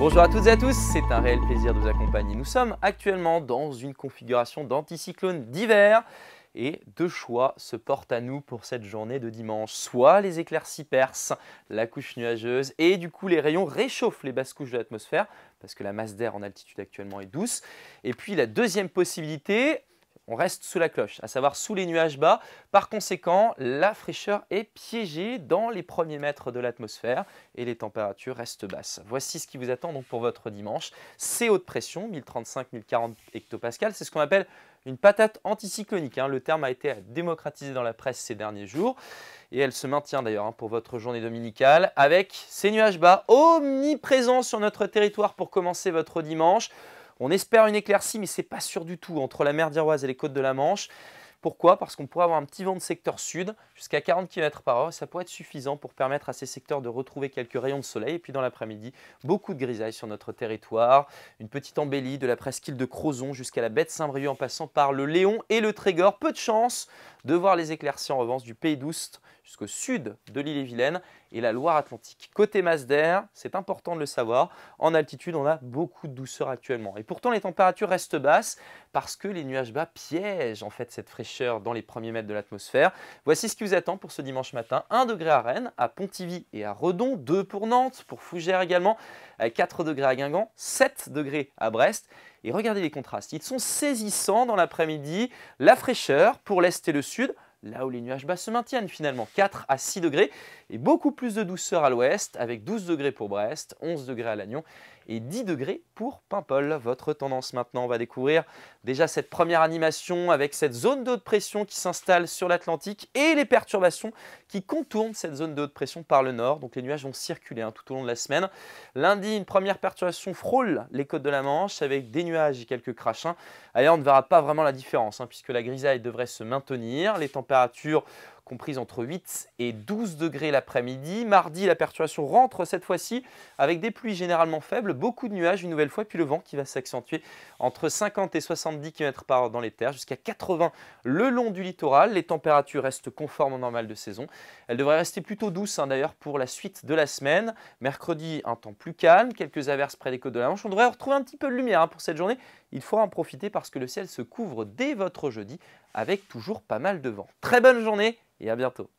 Bonjour à toutes et à tous, c'est un réel plaisir de vous accompagner. Nous sommes actuellement dans une configuration d'anticyclone d'hiver et deux choix se portent à nous pour cette journée de dimanche. Soit les éclaircies percent la couche nuageuse et du coup les rayons réchauffent les basses couches de l'atmosphère parce que la masse d'air en altitude actuellement est douce. Et puis la deuxième possibilité, on reste sous la cloche, à savoir sous les nuages bas. Par conséquent, la fraîcheur est piégée dans les premiers mètres de l'atmosphère et les températures restent basses. Voici ce qui vous attend donc pour votre dimanche. Ces hautes pressions, 1035-1040 hectopascales, c'est ce qu'on appelle une patate anticyclonique. Le terme a été démocratisé dans la presse ces derniers jours et elle se maintient d'ailleurs pour votre journée dominicale avec ces nuages bas omniprésents sur notre territoire pour commencer votre dimanche. On espère une éclaircie, mais ce n'est pas sûr du tout entre la mer d'Iroise et les côtes de la Manche. Pourquoi? Parce qu'on pourrait avoir un petit vent de secteur sud jusqu'à 40 km/h. Ça pourrait être suffisant pour permettre à ces secteurs de retrouver quelques rayons de soleil. Et puis dans l'après-midi, beaucoup de grisailles sur notre territoire. Une petite embellie de la presqu'île de Crozon jusqu'à la baie de Saint-Brieuc en passant par le Léon et le Trégor. Peu de chance de voir les éclaircies en revanche du Pays d'Oust jusqu'au sud de l'île-et-Vilaine et la Loire-Atlantique. Côté masse d'air, c'est important de le savoir, en altitude on a beaucoup de douceur actuellement. Et pourtant les températures restent basses parce que les nuages bas piègent en fait cette fraîcheur dans les premiers mètres de l'atmosphère. Voici ce qui vous attend pour ce dimanche matin. 1 degré à Rennes, à Pontivy et à Redon, 2 pour Nantes, pour Fougères également, 4 degrés à Guingamp, 7 degrés à Brest. Et regardez les contrastes, ils sont saisissants dans l'après-midi. La fraîcheur pour l'est et le sud, là où les nuages bas se maintiennent finalement, 4 à 6 degrés, et beaucoup plus de douceur à l'ouest, avec 12 degrés pour Brest, 11 degrés à Lannion et 10 degrés pour Paimpol. Votre tendance maintenant, on va découvrir déjà cette première animation avec cette zone de haute pression qui s'installe sur l'Atlantique et les perturbations qui contournent cette zone de haute pression par le nord. Donc les nuages vont circuler tout au long de la semaine. Lundi, une première perturbation frôle les côtes de la Manche avec des nuages et quelques crachins. Ailleurs, on ne verra pas vraiment la différence puisque la grisaille devrait se maintenir. Les températures comprises entre 8 et 12 degrés l'après-midi. Mardi, la perturbation rentre cette fois-ci avec des pluies généralement faibles, beaucoup de nuages une nouvelle fois, puis le vent qui va s'accentuer entre 50 et 70 km/h dans les terres, jusqu'à 80 le long du littoral. Les températures restent conformes au normal de saison. Elles devraient rester plutôt douces d'ailleurs pour la suite de la semaine. Mercredi, un temps plus calme, quelques averses près des côtes de la Manche. On devrait retrouver un petit peu de lumière pour cette journée. Il faudra en profiter parce que le ciel se couvre dès votre jeudi avec toujours pas mal de vent. Très bonne journée et à bientôt.